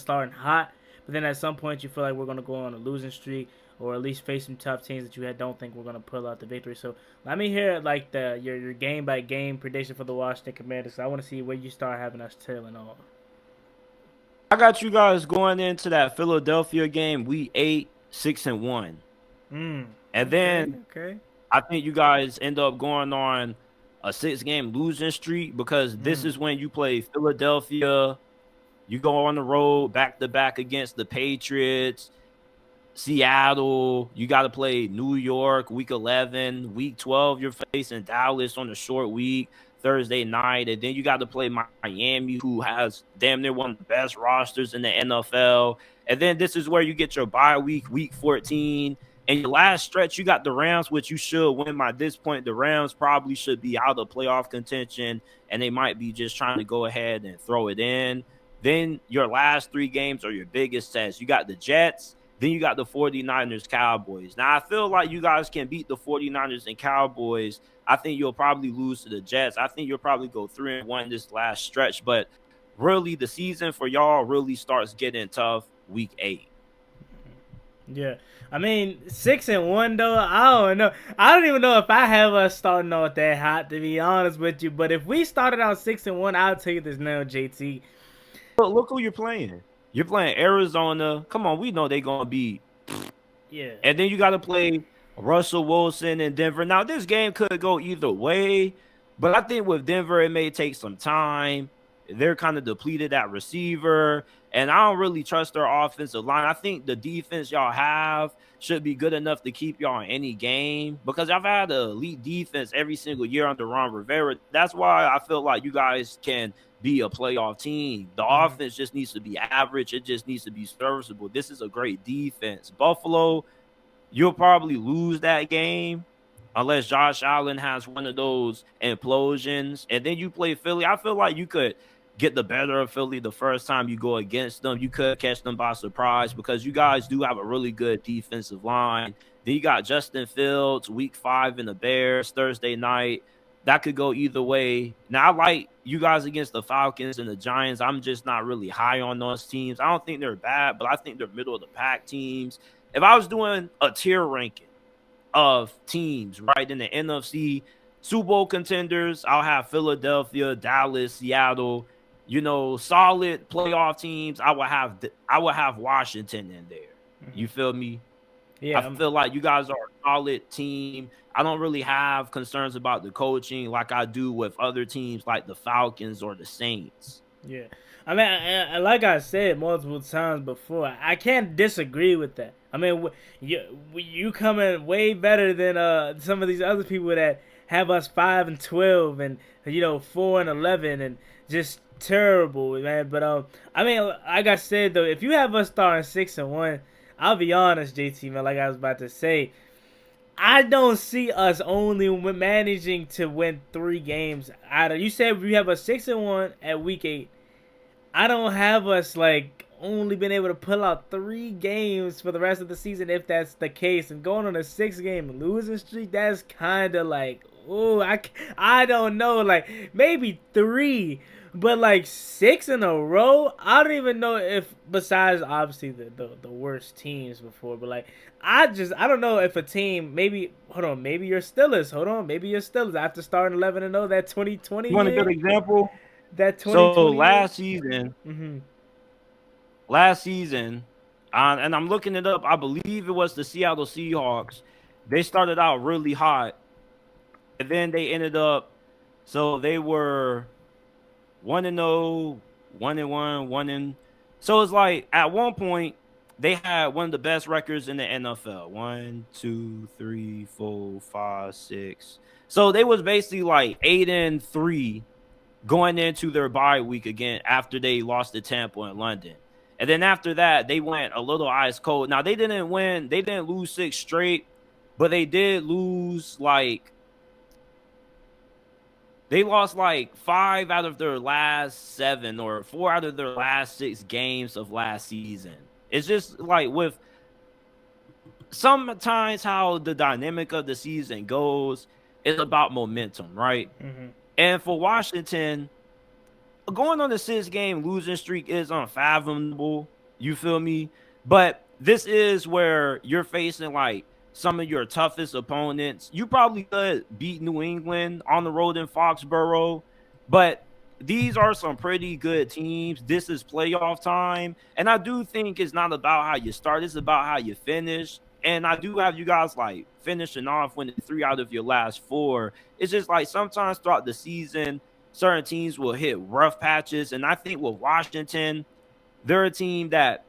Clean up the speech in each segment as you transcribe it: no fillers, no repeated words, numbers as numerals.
starting hot, but then at some point you feel like we're going to go on a losing streak, or at least face some tough teams that you don't think we're going to pull out the victory. So let me hear like your game by game prediction for the Washington Commanders. I want to see where you start having us tailing off. I got you guys going into that Philadelphia game, week 8, 6-1. And Okay, then okay. I think you guys end up going on a 6-game losing streak because this is when you play Philadelphia. You go on the road back to back against the Patriots, Seattle. You got to play New York week 11. Week 12, you're facing Dallas on a short week, Thursday night. And then you got to play Miami, who has damn near one of the best rosters in the NFL. And then this is where you get your bye week, week 14. And your last stretch, you got the Rams, which you should win by this point. The Rams probably should be out of playoff contention, and they might be just trying to go ahead and throw it in. Then your last 3 games are your biggest test. You got the Jets, then you got the 49ers, Cowboys. Now, I feel like you guys can beat the 49ers and Cowboys. I think you'll probably lose to the Jets. I think you'll probably go 3-1 this last stretch. But really, the season for y'all really starts getting tough week 8. Yeah. I mean, 6-1 though. I don't know. I don't even know if I have us starting off that hot, to be honest with you. But if we started out 6-1, I'll tell you this now, JT. But look who you're playing. You're playing Arizona. Come on, we know they're gonna be. Yeah. And then you got to play Russell Wilson in Denver. Now, this game could go either way, but I think with Denver, it may take some time. They're kind of depleted at receiver, and I don't really trust their offensive line. I think the defense y'all have should be good enough to keep y'all in any game because I've had an elite defense every single year under Ron Rivera. That's why I feel like you guys can be a playoff team. The offense just needs to be average. It just needs to be serviceable. This is a great defense. Buffalo, you'll probably lose that game unless Josh Allen has one of those implosions. And then you play Philly. I feel like you could get the better of Philly the first time you go against them. You could catch them by surprise because you guys do have a really good defensive line. Then you got Justin Fields, week 5 in the Bears, Thursday night. That could go either way. Now, I like you guys against the Falcons and the Giants. I'm just not really high on those teams. I don't think they're bad, but I think they're middle of the pack teams. If I was doing a tier ranking of teams, right, in the NFC, Super Bowl contenders, I'll have Philadelphia, Dallas, Seattle. You know, solid playoff teams. I would have Washington in there. You feel me? Yeah. I feel like you guys are a solid team. I don't really have concerns about the coaching like I do with other teams like the Falcons or the Saints. Yeah. I mean, like I said multiple times before, I can't disagree with that. I mean, you coming way better than some of these other people that have us 5-12 and 4-11 and just terrible, man. But I mean, like I said though, if you have us starting 6-1, I'll be honest, JT, man. Like I was about to say, I don't see us only managing to win 3 games out of. You said we have a 6-1 at week 8. I don't have us like only been able to pull out 3 games for the rest of the season if that's the case. And going on a 6-game losing streak, that's kind of like, oh, I don't know, like maybe 3. But like 6 in a row, I don't even know if, besides obviously the worst teams before, but like I don't know if a team, maybe maybe your Steelers, maybe your Steelers after starting 11-0 that 2020. You want a good example? That 2020. So last season, and I'm looking it up. I believe it was the Seattle Seahawks. They started out really hot, and then they ended up. So they were 1-0, 1-1, 1. So it's like at one point they had one of the best records in the NFL. 1, 2, 3, 4, 5, 6. So they was basically like 8-3 going into their bye week again after they lost to Tampa in London. And then after that, they went a little ice cold. Now they didn't win, they didn't lose 6 straight, but they did lose they lost like 5 out of their last 7 or 4 out of their last 6 games of last season. It's just like with sometimes how the dynamic of the season goes is about momentum, right? And for Washington, going on a 6-game losing streak is unfathomable. You feel me? But this is where you're facing like some of your toughest opponents. You probably could beat New England on the road in Foxborough, but these are some pretty good teams. This is playoff time. And I do think it's not about how you start, it's about how you finish. And I do have you guys like finishing off winning 3 out of your last 4. It's just like sometimes throughout the season, certain teams will hit rough patches. And I think with Washington, they're a team that,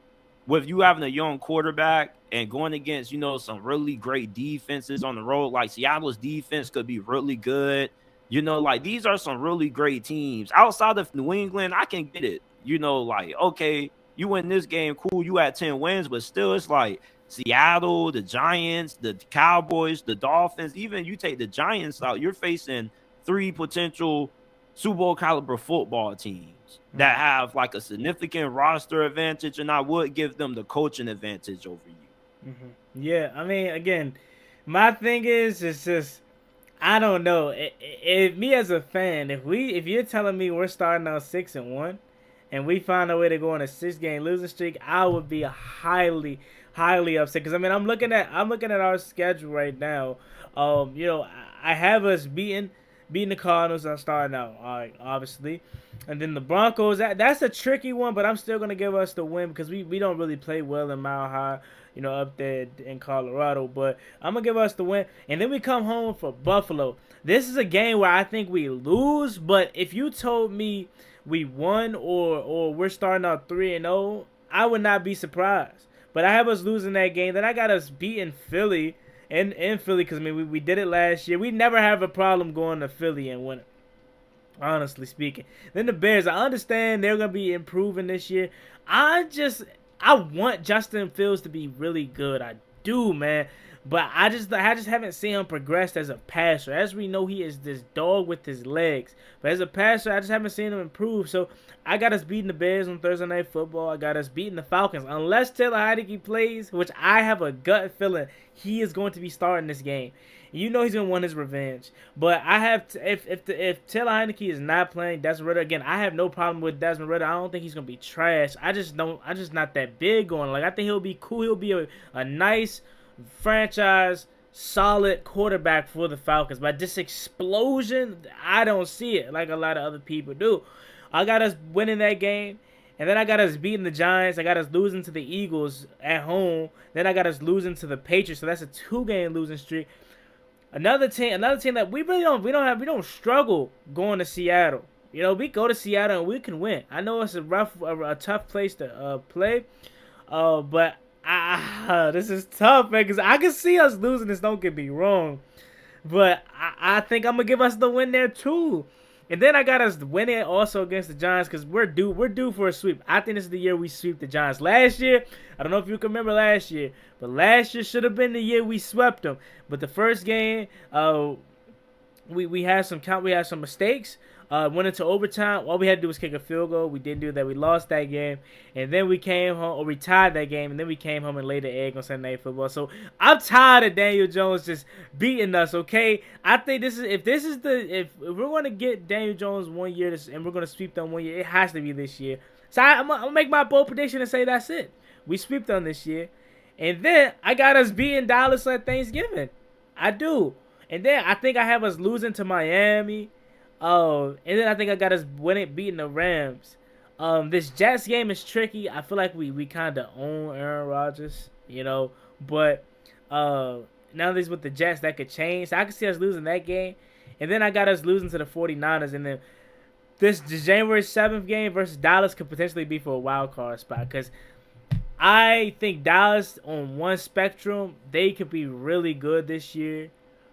with you having a young quarterback and going against, some really great defenses on the road, like Seattle's defense could be really good. Like these are some really great teams. Outside of New England, I can get it. Like, okay, you win this game, cool, you had 10 wins, but still it's like Seattle, the Giants, the Cowboys, the Dolphins, even you take the Giants out, you're facing 3 potential Super Bowl caliber football teams that have like a significant roster advantage, and I would give them the coaching advantage over you. Yeah, I mean, again, my thing is, it's just, I don't know. If me as a fan, if you're telling me we're starting out 6-1, and we find a way to go on a 6-game losing streak, I would be highly, highly upset. Because I mean, I'm looking at our schedule right now. I have us beating the Cardinals. I'm starting out, obviously, and then the Broncos. That's a tricky one, but I'm still gonna give us the win because we don't really play well in Mile High, up there in Colorado. But I'm gonna give us the win, and then we come home for Buffalo. This is a game where I think we lose, but if you told me we won or we're starting out 3-0, I would not be surprised. But I have us losing that game. Then I got us beating Philly in Philly because I mean we did it last year. We never have a problem going to Philly and winning, honestly speaking. Then the Bears, I understand they're gonna be improving this year. I want Justin Fields to be really good. I do, man. But I just haven't seen him progress as a passer. As we know, he is this dog with his legs. But as a passer, I just haven't seen him improve. So I got us beating the Bears on Thursday Night Football. I got us beating the Falcons. Unless Taylor Heinicke plays, which I have a gut feeling he is going to be starting this game. He's going to want his revenge. But I have if Taylor Heinicke is not playing, Desmond Ridder, again, I have no problem with Desmond Ridder. I don't think he's going to be trash. I'm just not that big on it. Like, I think he'll be cool. He'll be a nice franchise solid quarterback for the Falcons. But this explosion, I don't see it like a lot of other people do. I got us winning that game, and then I got us beating the Giants. I got us losing to the Eagles at home. Then I got us losing to the Patriots. So that's a 2-game losing streak. Another team that we don't struggle going to Seattle. We go to Seattle and we can win. I know it's a tough place to play, but this is tough, man, because I can see us losing this, don't get me wrong. But I think I'm going to give us the win there, too. And then I got us winning also against the Giants because we're due for a sweep. I think this is the year we sweep the Giants. Last year, I don't know if you can remember last year, but last year should have been the year we swept them. But the first game, we had some mistakes. Went into overtime. All we had to do was kick a field goal. We didn't do that. We lost that game. And then we came home, or we tied that game, and then we came home and laid the egg on Sunday Night Football. So I'm tired of Daniel Jones just beating us, okay? I think if we're going to get Daniel Jones 1 year and we're going to sweep them 1 year, it has to be this year. So I'm going to make my bold prediction and say that's it. We sweep them this year. And then I got us beating Dallas on Thanksgiving. I do. And then I think I have us losing to Miami. And then I think I got us beating the Rams. This Jets game is tricky. I feel like we kind of own Aaron Rodgers, But now this with the Jets, that could change. So I could see us losing that game. And then I got us losing to the 49ers. And then this January 7th game versus Dallas could potentially be for a wild card spot. Because I think Dallas, on one spectrum, they could be really good this year.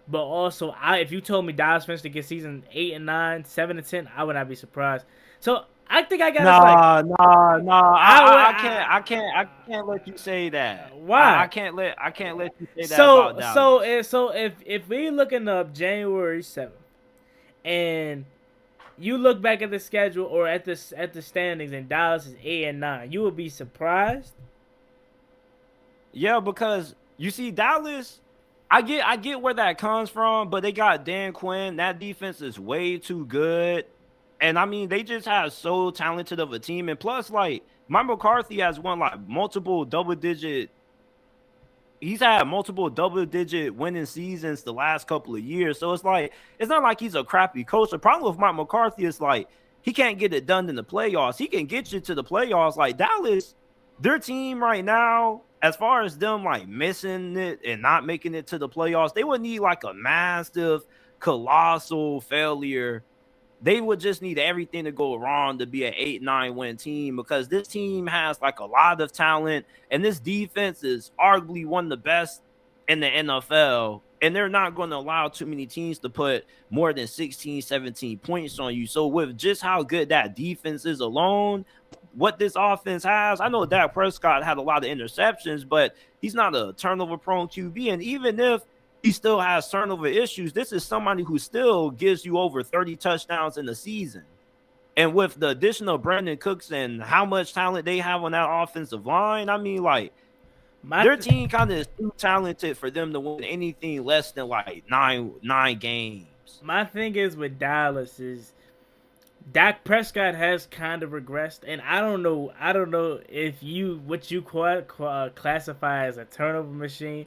But also, if you told me Dallas finished to get season 8-9, 7-10, I would not be surprised. So I think I got I can't let you say that. Why? I can't let you say that about Dallas. So if we looking up January 7th, and you look back at the schedule or at the standings, and Dallas is 8-9, you would be surprised. Yeah, because you see Dallas. I get where that comes from, but they got Dan Quinn. That defense is way too good. And I mean, they just have so talented of a team. And plus, like, Mike McCarthy has won like multiple double digit. He's had multiple double digit winning seasons the last couple of years. So it's like, it's not like he's a crappy coach. The problem with Mike McCarthy is like, he can't get it done in the playoffs. He can get you to the playoffs. Like Dallas, their team right now, as far as them like missing it and not making it to the playoffs, they would need like a massive, colossal failure. They would just need everything to go wrong to be an 8-9 win team, because this team has like a lot of talent and this defense is arguably one of the best in the NFL. And they're not going to allow too many teams to put more than 16, 17 points on you. So with just how good that defense is alone, what this offense has, I know Dak Prescott had a lot of interceptions, but he's not a turnover prone QB. And even if he still has turnover issues, this is somebody who still gives you over 30 touchdowns in the season. And with the addition of Brandon Cooks and how much talent they have on that offensive line, I mean, like, their team kind of is too talented for them to win anything less than like nine games. My thing is with Dallas is Dak Prescott has kind of regressed, and I don't know if what you classify as a turnover machine.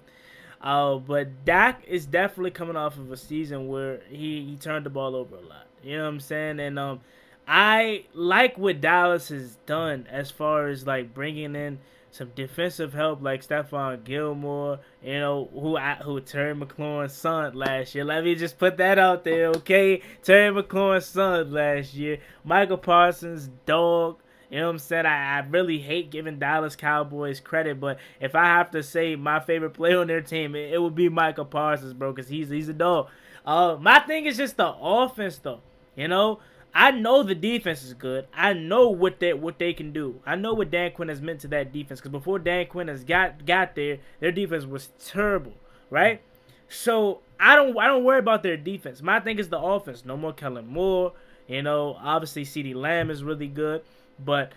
But Dak is definitely coming off of a season where he turned the ball over a lot. You know what I'm saying? And I like what Dallas has done as far as like bringing in some defensive help like Stephon Gilmore, you know, who Terry McLaurin's son last year. Let me just put that out there, okay? Terry McLaurin's son last year. Michael Parsons, dog. You know what I'm saying? I really hate giving Dallas Cowboys credit, but if I have to say my favorite player on their team, it would be Michael Parsons, bro, because he's a dog. My thing is just the offense, though. You know, I know the defense is good. I know what they can do. I know what Dan Quinn has meant to that defense, because before Dan Quinn has got there, their defense was terrible, right? So I don't worry about their defense. My thing is the offense. No more Kellen Moore. You know, obviously CeeDee Lamb is really good. But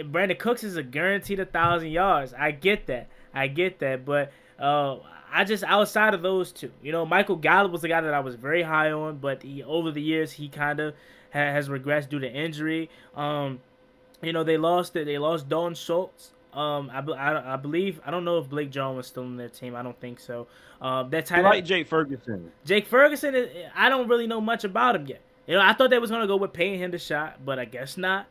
Brandon Cooks is a guaranteed 1,000 yards. I get that. But I just, outside of those two, you know, Michael Gallup was the guy that I was very high on, but over the years he kind of has regressed due to injury. You know, they lost Dalton Schultz. I believe, I don't know if Blake Jarwin was still on their team. I don't think so. That tight end, like Jake Ferguson. Jake Ferguson, I don't really know much about him yet. You know, I thought they was gonna go with paying him the shot, but I guess not.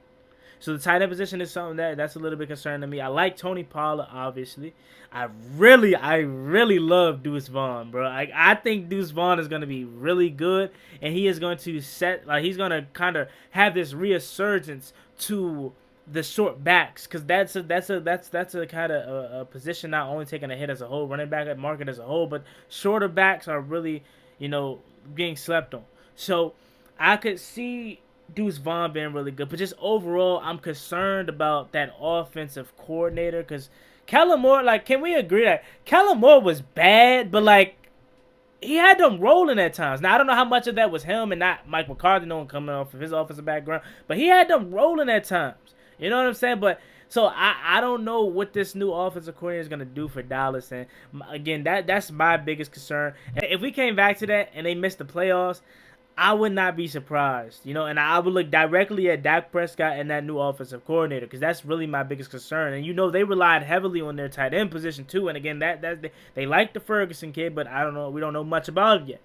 So the tight end position is something that's a little bit concerning to me. I like Tony Pollard, obviously. I really love Deuce Vaughn, bro. I think Deuce Vaughn is going to be really good, and he is going to he's going to kind of have this resurgence to the short backs, because that's a kind of a position not only taking a hit as a whole, running back market as a whole, but shorter backs are really, you know, being slept on. So I could see Deuce Vaughn being really good, but just overall, I'm concerned about that offensive coordinator, because Kellen Moore, like, can we agree that Kellen Moore was bad, but like, he had them rolling at times. Now, I don't know how much of that was him and not Mike McCarthy, no one coming off of his offensive background, but he had them rolling at times. You know what I'm saying? But so I don't know what this new offensive coordinator is going to do for Dallas, and again, that's my biggest concern. And if we came back to that and they missed the playoffs, I would not be surprised, you know, and I would look directly at Dak Prescott and that new offensive coordinator, because that's really my biggest concern. And you know, they relied heavily on their tight end position too. And again, that they like the Ferguson kid, but I don't know, we don't know much about it yet.